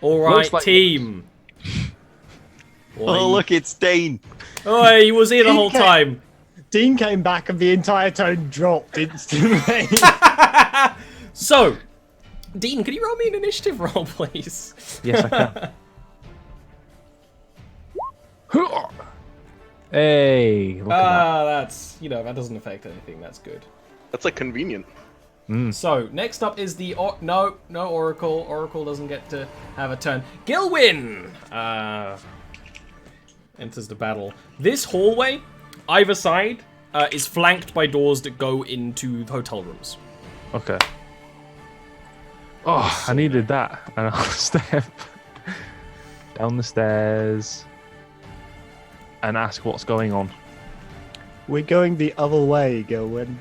All right, team. Oh, look, it's Dean. Oh, he was here the whole time. Dean came back and the entire tone dropped instantly. So, Dean, can you roll me an initiative roll, please? Yes, I can. Hey, look at that. That's, that doesn't affect anything. That's good. That's like convenient. So, next up is the... no, Oracle. Oracle doesn't get to have a turn. Gilwyn enters the battle. This hallway, either side, is flanked by doors that go into hotel rooms. Okay. Oh, I needed that. And I'll step down the stairs and ask what's going on. We're going the other way, Gilwyn.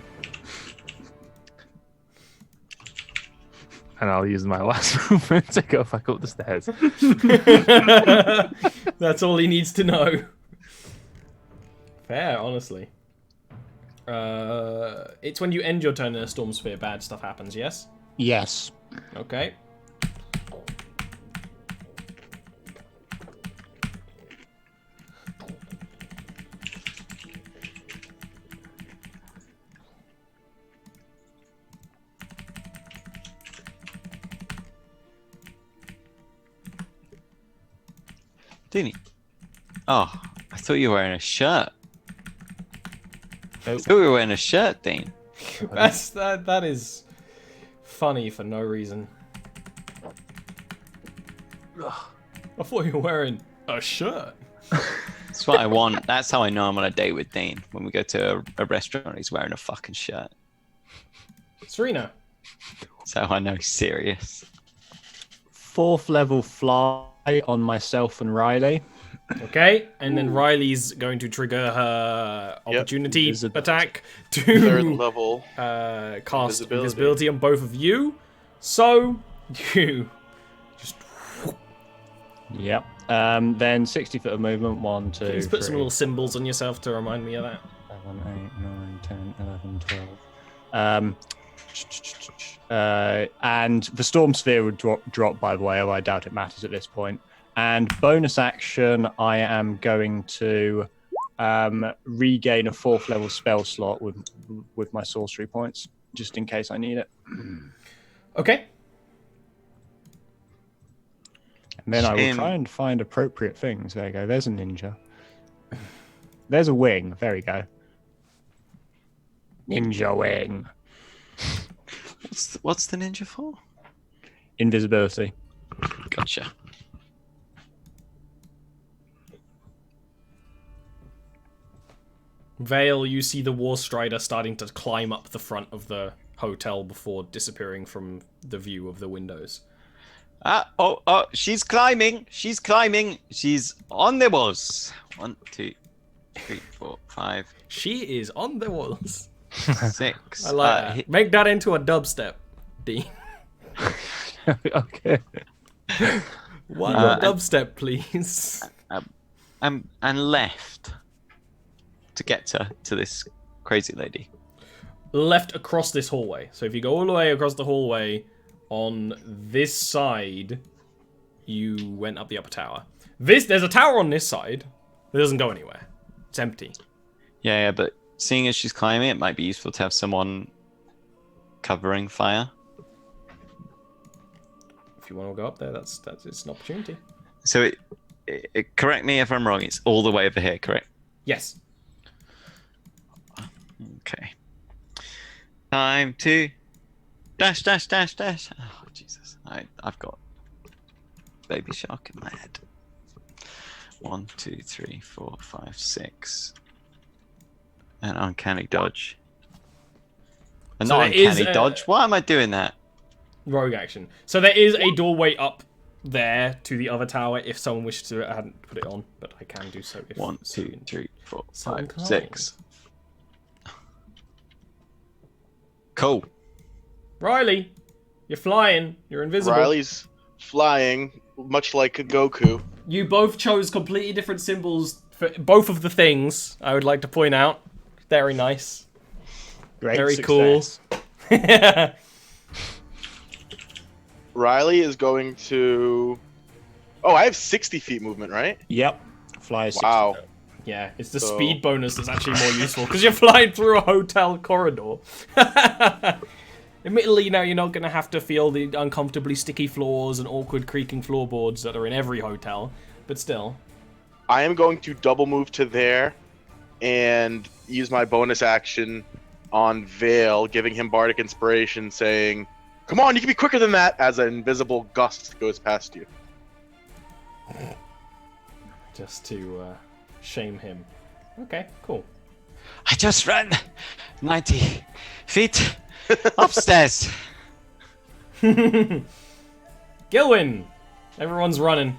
And I'll use my last movement to go back up the stairs. That's all he needs to know. Fair, honestly. It's when you end your turn in a storm sphere, bad stuff happens, yes? Yes. Okay. Didn't he? Oh, I thought you were wearing a shirt. Nope. I thought you were wearing a shirt, Dean. That is funny for no reason. I thought you were wearing a shirt. That's what I want. That's how I know I'm on a date with Dean. When we go to a restaurant, he's wearing a fucking shirt. Serena. That's how I know he's serious. 4th level fly on myself and Riley. Okay, and then Riley's going to trigger her opportunity attack to 3rd level cast invisibility on both of you. So you just Yep. Then 60 foot of movement. 1, 2, please put some little symbols on yourself to remind me of that. 7, 8, 9, 10, 11, 12. And the storm sphere would drop, by the way, although I doubt it matters at this point. And bonus action, I am going to regain a 4th level spell slot with my sorcery points, just in case I need it. Okay. And then I will try and find appropriate things. There you go. There's a ninja. There's a wing. There we go. Ninja wing. What's the ninja for? Invisibility. Gotcha. Vale, you see the War Strider starting to climb up the front of the hotel before disappearing from the view of the windows. Oh, she's climbing. She's climbing. She's on the walls. 1, 2, 3, 4, 5. She is on the walls. 6. I like that. Make that into a dubstep, Dean. Okay. One more dubstep, please. And left to get to this crazy lady. Left across this hallway. So if you go all the way across the hallway on this side, you went up the upper tower. There's a tower on this side that doesn't go anywhere. It's empty. Yeah, but seeing as she's climbing, it might be useful to have someone covering fire. If you want to go up there, that's it's an opportunity. So correct me if I'm wrong. It's all the way over here, correct? Yes. Okay. Time to dash. Oh Jesus! I've got Baby Shark in my head. 1, 2, 3, 4, 5, 6. An uncanny dodge. So Not uncanny dodge. Why am I doing that? Rogue action. So there is a doorway up there to the other tower if someone wishes to. I hadn't put it on, but I can do so. If 1, 2, 3, 4, so 5, 6. Cool. Riley, you're flying. You're invisible. Riley's flying, much like a Goku. You both chose completely different symbols for both of the things, I would like to point out. Very nice. Great Very success. cool. Riley is going to. Oh, I have 60 feet movement, right? Yep. Fly 60. Wow. Yeah, it's the So- speed bonus that's actually more useful because you're flying through a hotel corridor. Admittedly, now you're not going to have to feel the uncomfortably sticky floors and awkward creaking floorboards that are in every hotel, but still. I am going to double move to there and use my bonus action on Vale, giving him Bardic Inspiration, saying, "Come on, you can be quicker than that," as an invisible gust goes past you. Just to shame him. Okay, cool. I just ran 90 feet upstairs. Gilwin! Everyone's running.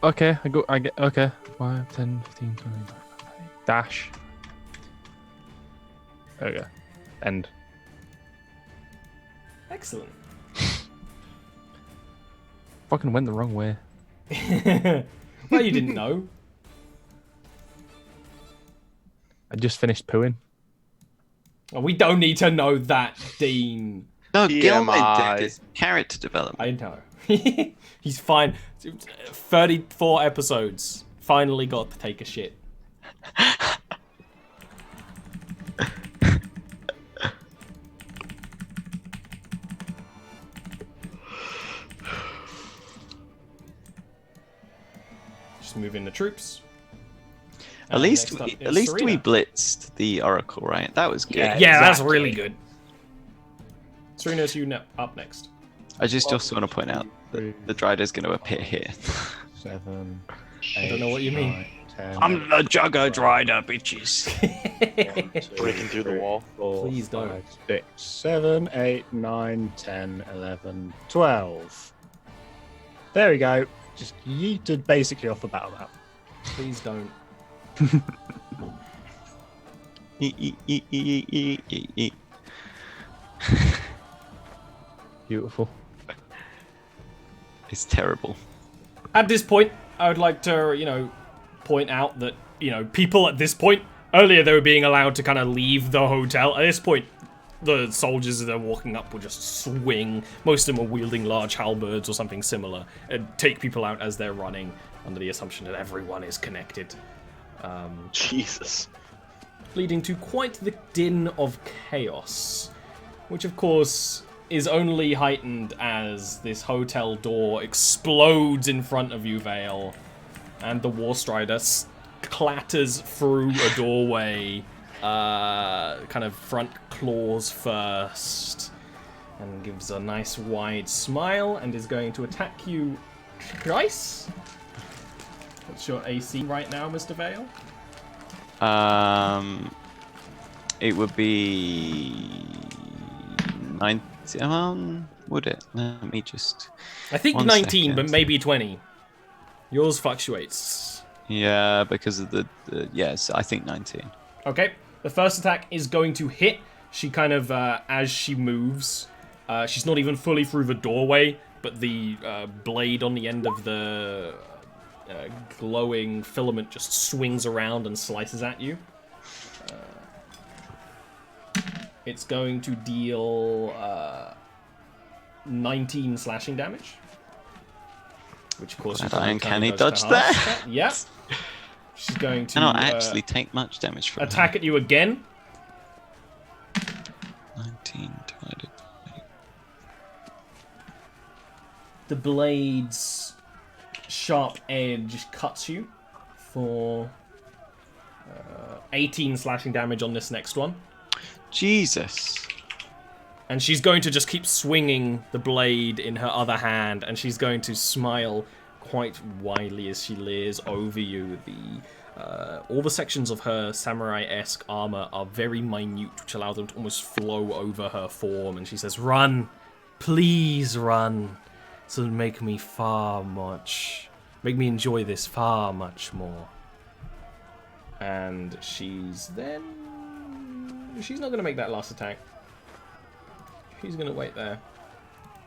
Okay, I get. Okay. 5, 10, 15, 20. Dash. There we go. End. Excellent. Fucking went the wrong way. Well, you didn't know. I just finished pooing. Oh, we don't need to know that, Dean. No, TMI. Gilman did his character development. I know. He's fine. 34 episodes. Finally got to take a shit. Just move in the troops. At least, Next up at is least we Serena. blitzed the Oracle, right? That was good. Yeah. Yeah, that's Exactly. really good. Serena's up next. I just also want to point out that the Drider's going to appear here. 7, I don't know what you mean. 10, the Jugger Drider, bitches. Breaking through the wall. 4, Please don't. 5, 6, 7, 8, 9, 10, 11, 12. There we go. Just yeeted basically off the battle map. Please don't. Beautiful. It's terrible. At this point, I would like to, point out that, people at this point, earlier they were being allowed to kind of leave the hotel. At this point, the soldiers that are walking up will just swing. Most of them are wielding large halberds or something similar and take people out as they're running under the assumption that everyone is connected. Jesus. Leading to quite the din of chaos, which of course is only heightened as this hotel door explodes in front of you, Vale, and the War Strider clatters through a doorway, kind of front claws first, and gives a nice wide smile and is going to attack you twice. What's your AC right now, Mr. Vale? It would be 90. Would it? Let me just. I think One 19, but second. maybe 20. Yours fluctuates. Yeah, because of the yes, I think 19. Okay, the first attack is going to hit. She kind of, as she moves, she's not even fully through the doorway, but the blade on the end of the glowing filament just swings around and slices at you. It's going to deal 19 slashing damage. Which, of course, Glad you I can uncanny goes to dodged half. there. Yep. She's going to Cannot actually take much damage from attack at you again. 19 divided by. The blade's sharp edge cuts you for 18 slashing damage on this next one. Jesus. And she's going to just keep swinging the blade in her other hand, and she's going to smile quite widely as she leers over you. All the sections of her samurai-esque armor are very minute, which allow them to almost flow over her form. And she says, "Run, please run. This will make me enjoy this far much more." And she's not going to make that last attack. She's going to wait there,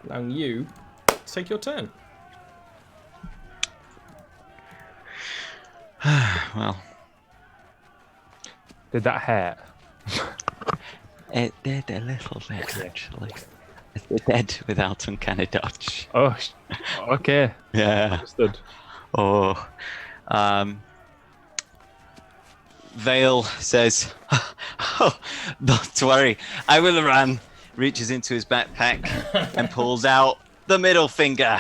allowing you to take your turn. Well, Did that hurt? it did a little bit actually. They're dead without uncanny dodge. Oh, okay. Yeah. Understood. Oh. Vale says, oh, don't worry, I will run. Reaches into his backpack and pulls out the middle finger.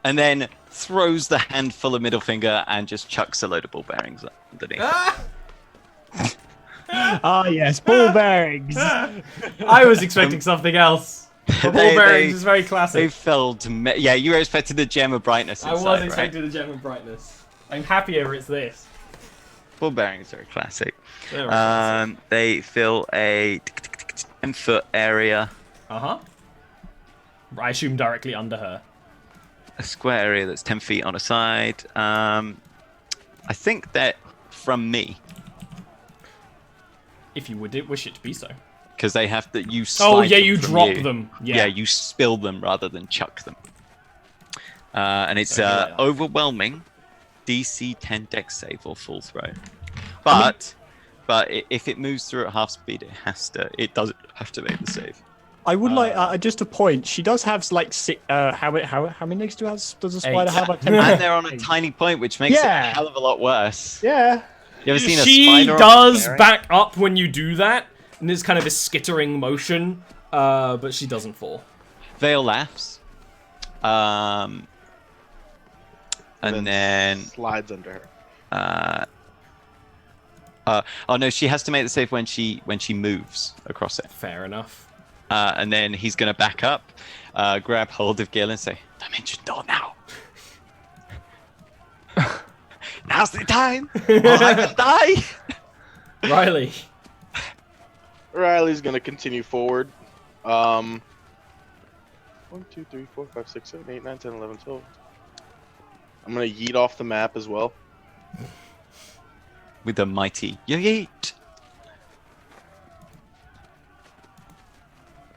And then throws the handful of middle finger and just chucks a load of ball bearings underneath. Ah, yes, ball bearings. I was expecting something else. But ball bearings is very They classic. fell to yeah, you were expecting the gem of brightness I inside, was right? expecting the gem of brightness. I'm happier it's this. Ball bearings are classic. They're classic. They fill a 10-foot area, Uh-huh. I assume directly under her. a square area that's 10 feet on a side. I think that from me, If you would wish it to be so. because they have to. You Oh, slide yeah, them you from drop you. them. Yeah. Yeah. You spill them rather than chuck them. And it's So here they are. overwhelming DC 10 dex save or full throw. But if it moves through at half speed, it doesn't have to make the save. I would like just a point. She does have like how many legs does a spider 8. have? Like And they're on a tiny point, which makes it a Yeah. hell of a lot worse. Yeah. You ever seen a She spider? on a does bearing? back up when you do that, and it's kind of a skittering motion, but she doesn't fall. Vale laughs. And then slides under her. oh no, she has to make the save when she moves across it. Fair enough. And then he's gonna back up, grab hold of Gil and say, "Dimension door now. Now's the time, or I will die." Riley. Riley's gonna continue forward. 1, 2, 3, 4, 5, 6, 7, 8, 9, 10, 11, 12. I'm gonna yeet off the map as well. With a mighty yeet.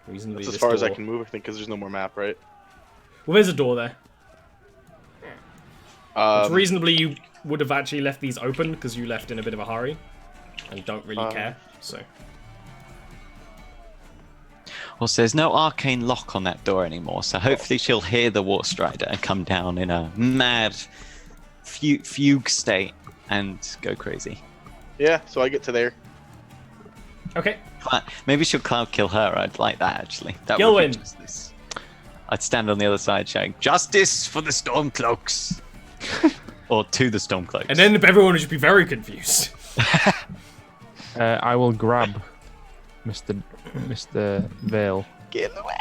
Reasonably That's as this far as I door. can move, I think, because there's no more map, right? Well, there's a door there. It's Um, reasonably you would have actually left these open because you left in a bit of a hurry and don't really care. So Also, there's no arcane lock on that door anymore, so hopefully she'll hear the War Strider and come down in a mad fugue state and go crazy. yeah, so I get to there. okay. Maybe she'll cloud kill her. I'd like that actually. That Gil would be win. justice. I'd stand on the other side shouting, "Justice for the Stormcloaks!" Or to the Stormcloaks. And then everyone would just be very confused. I will grab Mr. Vale Gil away!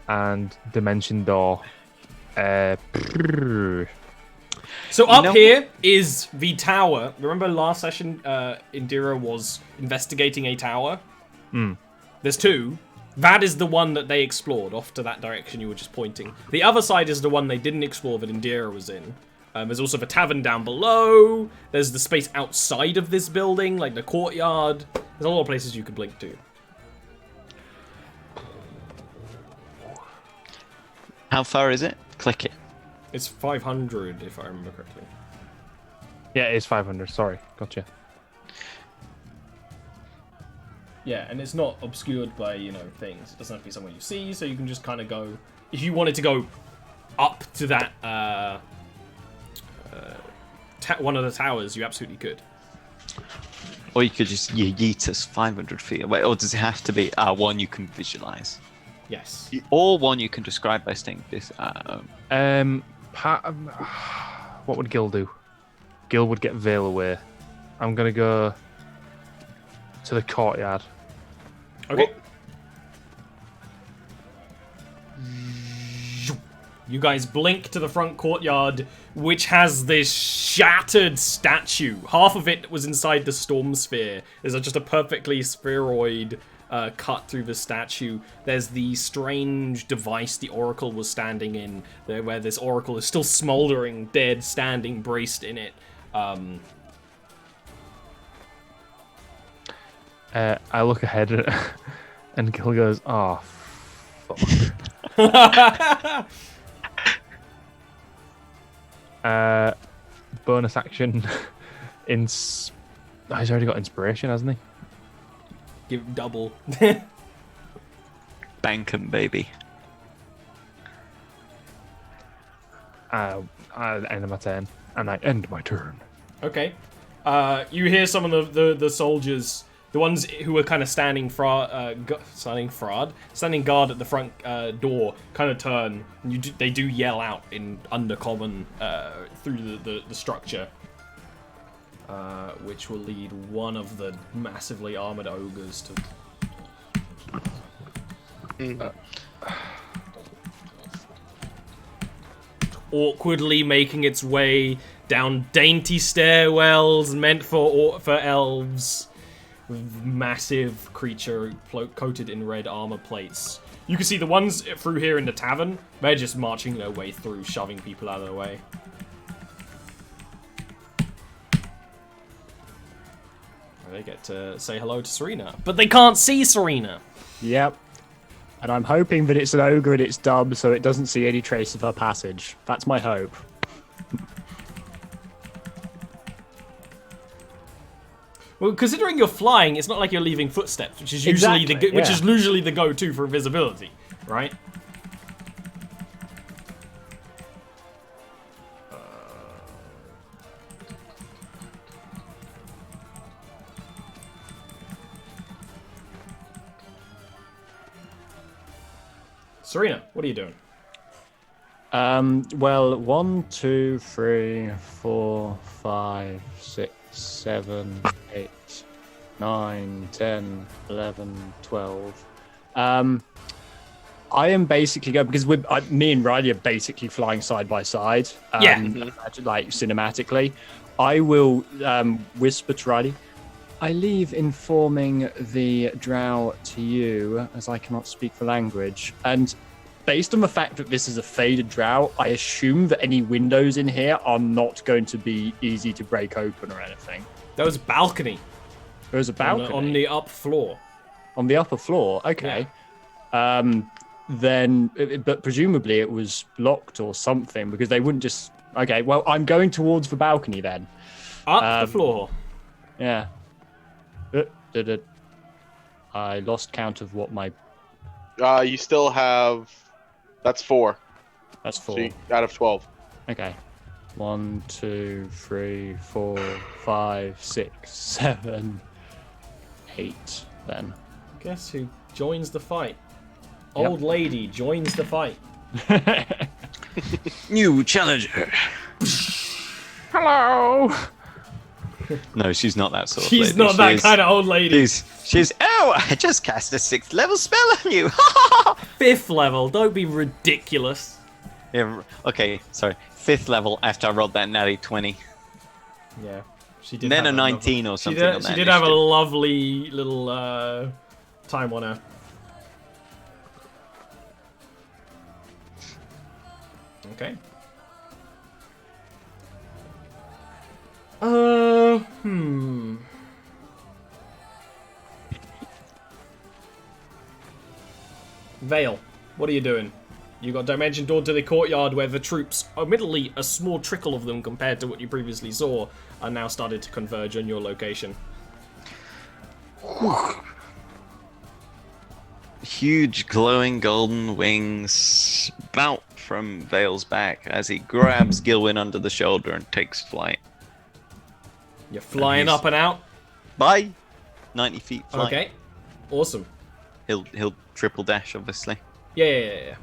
and Dimension Door. So up know- here is the tower. Remember last session, Indira was investigating a tower? There's 2. That is the one that they explored, off to that direction you were just pointing. The other side is the one they didn't explore that Indira was in. There's also the tavern down below. There's the space outside of this building, like the courtyard. There's a lot of places you could blink to. How far is it? Click it. It's 500, if I remember correctly. Yeah, it is 500. Sorry, gotcha. Yeah, and it's not obscured by, things. It doesn't have to be somewhere you see, so you can just kind of go... If you wanted to go up to that, one of the towers, you absolutely could. Or you could just yeet us 500 feet away. Or does it have to be one you can visualize? Yes. Or one you can describe by saying this. What would Gil do? Gil would get Vale away. I'm gonna go to the courtyard. Okay. You guys blink to the front courtyard, which has this shattered statue. Half of it was inside the storm sphere. There's just a perfectly spheroid cut through the statue. There's the strange device the oracle was standing in, where this oracle is still smoldering, dead, standing, braced in it. I look ahead and Gil goes, "Oh, fuck." Bonus action. He's already got inspiration, hasn't he? Give double. Bank 'em, baby. I end my turn, and I end my turn. Okay. You hear some of the soldiers, the ones who were kind of standing guard at the front door, kind of turn. And they do yell out in Undercommon through the structure, which will lead one of the massively armored ogres to awkwardly making its way down dainty stairwells meant for elves, with massive creature coated in red armor plates. You can see the ones through here in the tavern, they're just marching their way through, shoving people out of the way. They get to say hello to Serena, but they can't see Serena. Yep. And I'm hoping that it's an ogre and it's dumb, so it doesn't see any trace of her passage. That's my hope. Well, considering you're flying, it's not like you're leaving footsteps, which is usually the go-to for invisibility, right? Serena, what are you doing? Well, 1, 2, 3, 4, 5, 6, 7, 8, 9, 10, 11, 12. I am basically going, because me and Riley are basically flying side by side. Like cinematically. I will whisper to Riley, I leave informing the drow to you, as I cannot speak the language. And based on the fact that this is a faded drow, I assume that any windows in here are not going to be easy to break open or anything. There was a balcony. There was a balcony? On the up floor. On the upper floor? Okay. Yeah. But presumably it was locked or something, because they wouldn't just... Okay, well, I'm going towards the balcony then. Up the floor. Yeah. I lost count of what my... You still have... That's 4. That's 4. So out of 12. Okay. 1, 2, 3, 4, 5, 6, 7, 8 then. Guess who joins the fight? Yep. Old lady joins the fight. New challenger. Hello! No, she's not that sort of She's lady. not that kind of old lady. She's. Oh, I just cast a 6th level spell on you. 5th level. Don't be ridiculous. Yeah, okay, sorry. 5th level after I rolled that natty 20. Yeah. She did. Then have a 19 or something. On that she did have a initiative. lovely little time on her. Okay. Vale, what are you doing? You got dimension door to the courtyard where the troops, admittedly a small trickle of them compared to what you previously saw, are now started to converge on your location. Huge glowing golden wings spout from Vale's back as he grabs Gilwyn under the shoulder and takes flight. You're flying up and out? Bye! 90 feet flight. Okay. Awesome. He'll triple dash, obviously. Yeah.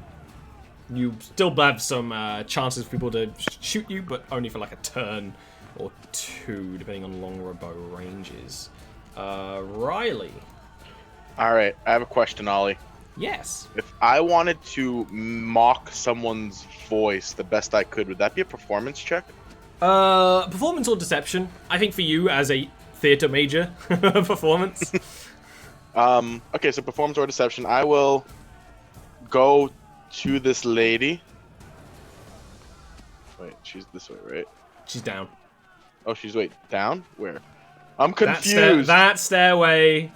You still have some chances for people to shoot you, but only for like a turn or 2, depending on longbow ranges. Riley. Alright, I have a question, Ollie. Yes. If I wanted to mock someone's voice the best I could, would that be a performance check? Performance or deception? I think for you as a theater major, performance. Okay, so performance or deception. I will go to this lady. Wait, she's this way, right? She's down. Oh, she's down? Where? I'm confused. That stairway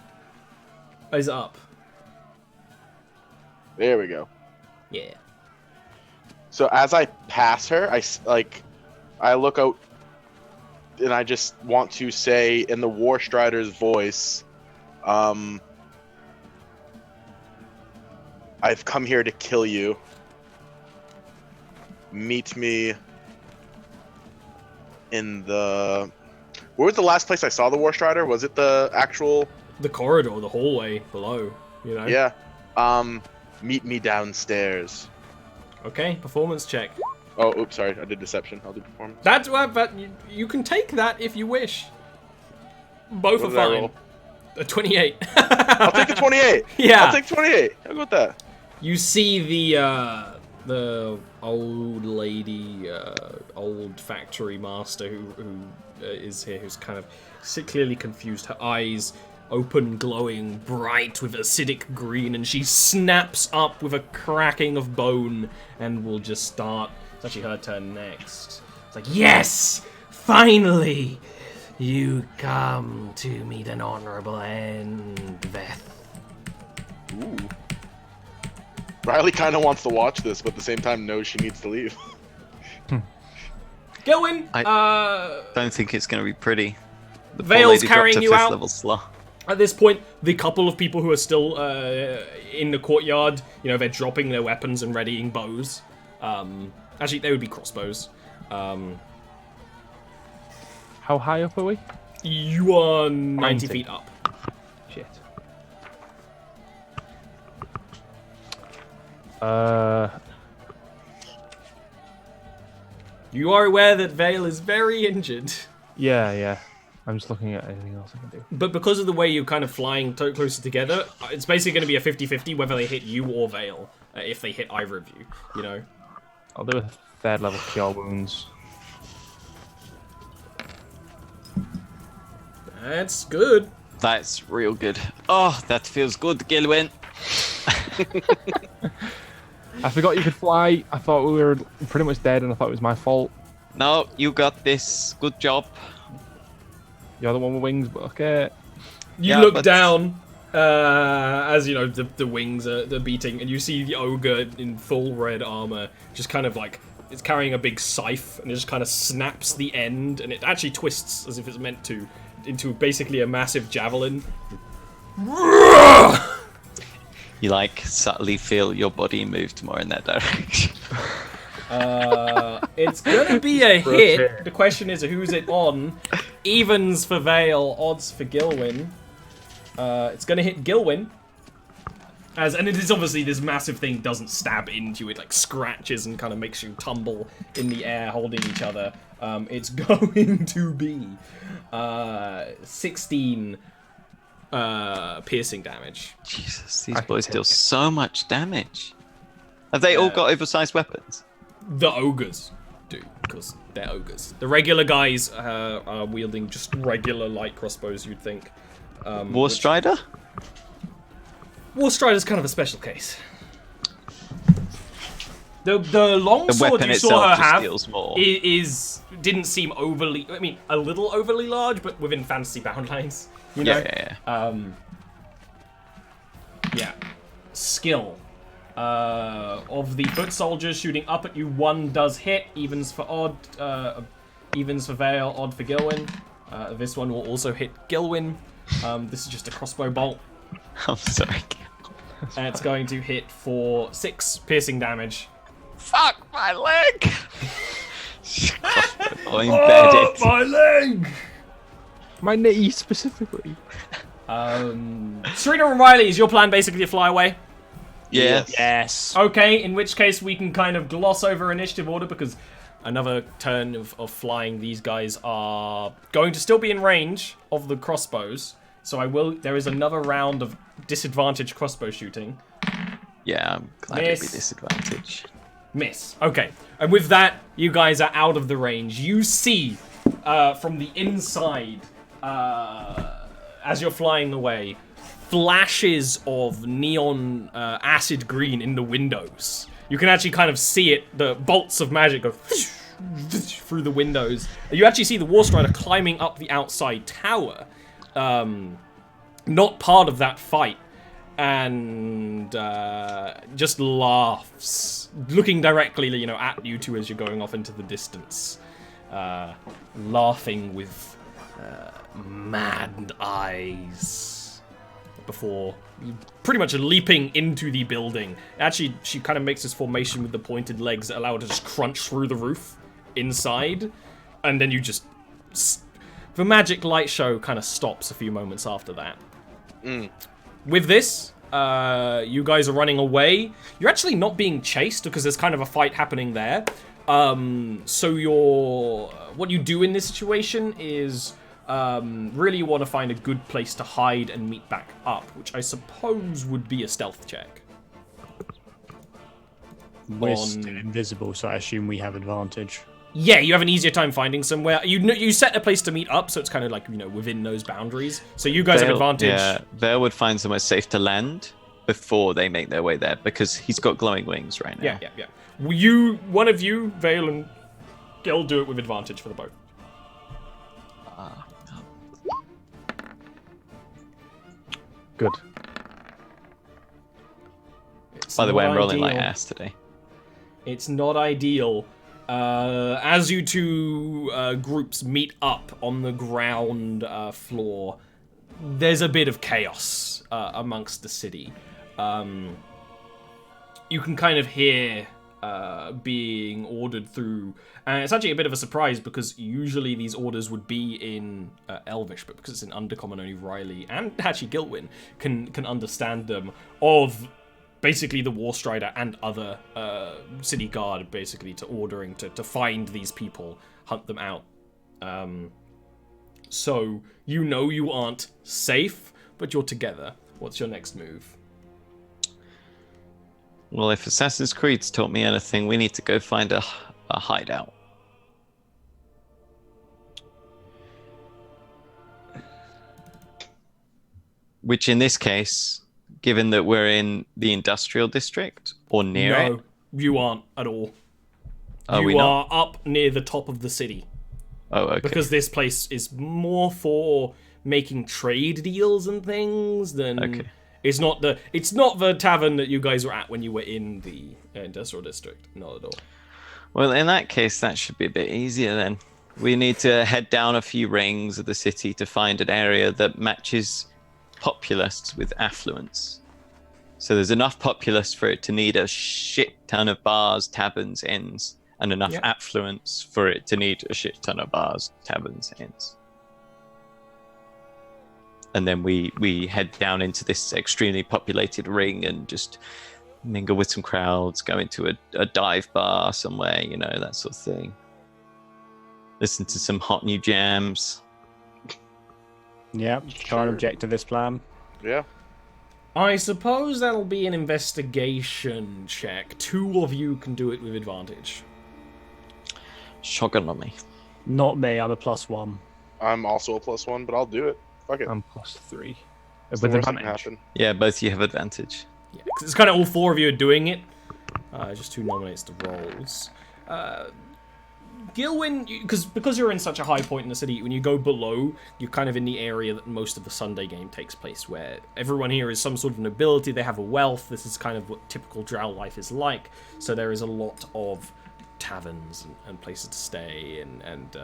is up. There we go. Yeah. So as I pass her, I look out and I just want to say in the War Strider's voice, I've come here to kill you. Meet me in the... Where was the last place I saw the War Strider? Was it the actual... The corridor, the hallway below, you know? Yeah. Meet me downstairs. Okay, performance check. Oh, oops, sorry. I did deception. I'll do performance. That's what, but you can take that if you wish. Both What are did I fine. roll? A 28. I'll take the 28. Yeah. I'll take 28. How about that? You see the old lady, old factory master who is here, who's kind of clearly confused. Her eyes open, glowing, bright with acidic green, and she snaps up with a cracking of bone and will just start. It's actually her turn next. It's like, yes! Finally! You come to meet an honorable end, Veth. Ooh. Riley kind of wants to watch this, but at the same time knows she needs to leave. Gilwin, Don't think it's going to be pretty. The poor Vale's lady dropped carrying her you fifth out. level slot. At this point, the couple of people who are still in the courtyard, you know, they're dropping their weapons and readying bows. Actually, they would be crossbows. How high up are we? You are 90 90. feet up. Shit. You are aware that Vale is very injured, Yeah. I'm just looking at anything else I can do. but because of the way you're kind of flying closer together, it's basically going to be a 50-50 whether they hit you or Vale, if they hit either of you, you know? I'll do a third level cure wounds. That's good. That's real good. Oh, that feels good, Gilwin. I forgot you could fly. I thought we were pretty much dead, and I thought it was my fault. No, you got this. Good job. You're the one with wings, but okay. You Yeah, look but- down as, you know, the wings are beating, and you see the ogre in full red armor just kind of like, it's carrying a big scythe, and it just kind of snaps the end, and it actually twists as if it's meant to, into basically a massive javelin. You like subtly feel your body moved more in that direction. It's gonna be a hit. The question is, who's it on? Evens for Vale, odds for Gilwin. It's gonna hit Gilwin. And it is obviously this massive thing doesn't stab into it, like scratches and kind of makes you tumble in the air holding each other. It's going to be 16 piercing damage. Jesus, these I can boys take deal it. so much damage. Have they all got oversized weapons? The ogres do, because they're ogres. The regular guys are wielding just regular light crossbows, you'd think. War Strider? War Strider's kind of a special case. The long The sword weapon you itself saw her just have deals more. didn't seem overly, I mean, a little overly large, but within fantasy boundaries. You know? Yeah. Yeah. Skill. Of the foot soldiers shooting up at you, one does hit. Evens for Odd. Evens for Vale. Odd for Gilwin. This one will also hit Gilwin. This is just a crossbow bolt. I'm sorry. And it's going to hit for 6 piercing damage. Fuck my leg! I'm embedded. my leg! My knee specifically. Serena and Riley, is your plan basically to fly away? Yeah. Yes. Okay, in which case we can kind of gloss over initiative order because another turn of flying. These guys are going to still be in range of the crossbows. So there is another round of disadvantage crossbow shooting. Yeah, I'm glad it'd be Miss. disadvantage. Miss. Okay. And with that, you guys are out of the range. You see from the inside, as you're flying away, flashes of neon acid green in the windows. You can actually kind of see it, the bolts of magic go through the windows. You actually see the War Strider climbing up the outside tower. Not part of that fight. And just laughs, looking directly, you know, at you two as you're going off into the distance, laughing with mad eyes. before pretty much leaping into the building. Actually, she kind of makes this formation with the pointed legs that allow her to just crunch through the roof inside, and then you just... The magic light show kind of stops a few moments after that. With this, you guys are running away. You're actually not being chased because there's kind of a fight happening there. So what you do in this situation is really you want to find a good place to hide and meet back up, which I suppose would be a stealth check. We're still invisible, so I assume we have advantage. Yeah, you have an easier time finding somewhere. You set a place to meet up, so it's kind of like, within those boundaries. So you guys have advantage. Yeah, Vale would find somewhere safe to land before they make their way there, because he's got glowing wings right now. Yeah. One of you, Vale and Gil, do it with advantage for the boat. Good. By the way, I'm rolling like ass today. It's not ideal. As you two groups meet up on the ground floor, there's a bit of chaos amongst the city. You can kind of hear being ordered through, and it's actually a bit of a surprise because usually these orders would be in Elvish, but because it's in Undercommon, only Riley and actually Gilwyn can understand them, of basically the War Strider and other city guard basically to ordering to find these people, hunt them out. So you aren't safe, but you're together. What's your next move? Well, if Assassin's Creed's taught me anything, we need to go find a hideout. Which in this case, given that we're in the industrial district or near it? No, you aren't at all. You are up near the top of the city. Oh, okay. Because this place is more for making trade deals and things than... Okay. It's not the tavern that you guys were at when you were in the industrial district. Not at all. Well, in that case, that should be a bit easier then. We need to head down a few rings of the city to find an area that matches populace with affluence. So there's enough populace for it to need a shit ton of bars, taverns, inns, and enough affluence for it to need a shit ton of bars, taverns, inns. And then we head down into this extremely populated ring and just mingle with some crowds, go into a dive bar somewhere, that sort of thing. Listen to some hot new jams. Yeah, can't object to this plan. Yeah. I suppose that'll be an investigation check. 2 of you can do it with advantage. Shotgun on me. Not me, I'm a +1. I'm also a +1, but I'll do it. Fuck it. I'm +3. It's With the worst that can advantage. happen. Yeah, both of you have advantage. Yeah, 'cause it's kind of all 4 of you are doing it. Just who nominates the roles. Gilwyn, because you're in such a high point in the city, when you go below, you're kind of in the area that most of the Sunday game takes place, where everyone here is some sort of nobility, they have a wealth, this is kind of what typical drow life is like, so there is a lot of taverns and places to stay and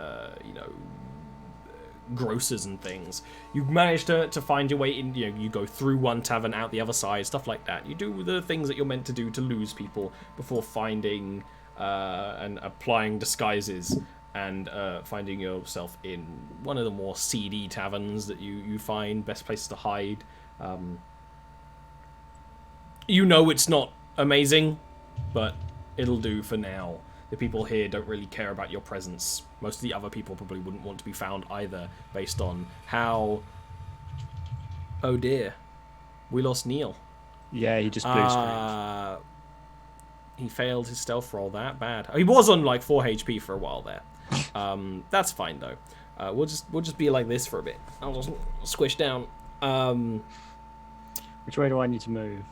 grocers and things. You've managed to find your way in, you go through one tavern, out the other side, stuff like that. You do the things that you're meant to do to lose people before finding and applying disguises and finding yourself in one of the more seedy taverns that you find, best places to hide. It's not amazing, but it'll do for now. The people here don't really care about your presence. Most of the other people probably wouldn't want to be found either, based on how... Oh dear. We lost Neil. Yeah, he just blue screen. He failed his stealth roll that bad. He was on like 4 HP for a while there. That's fine though. We'll just be like this for a bit. I'll just squish down. Which way do I need to move?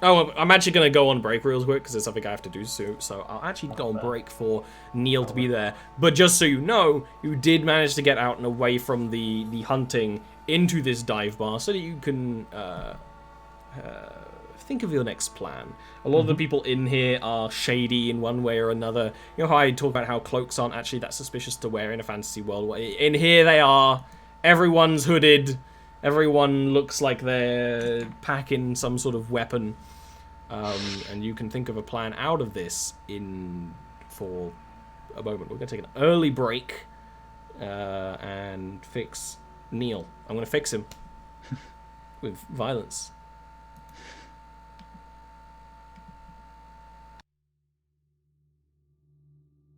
Oh, I'm actually going to go on break real quick because there's something I have to do soon. So I'll actually go on break for Neil to be there. But just so you know, you did manage to get out and away from the hunting into this dive bar so that you can think of your next plan. A lot of the people in here are shady in one way or another. You know how I talk about how cloaks aren't actually that suspicious to wear in a fantasy world? In here they are. Everyone's hooded. Everyone looks like they're packing some sort of weapon, and you can think of a plan out of this for a moment. We're going to take an early break and fix Neil. I'm going to fix him with violence.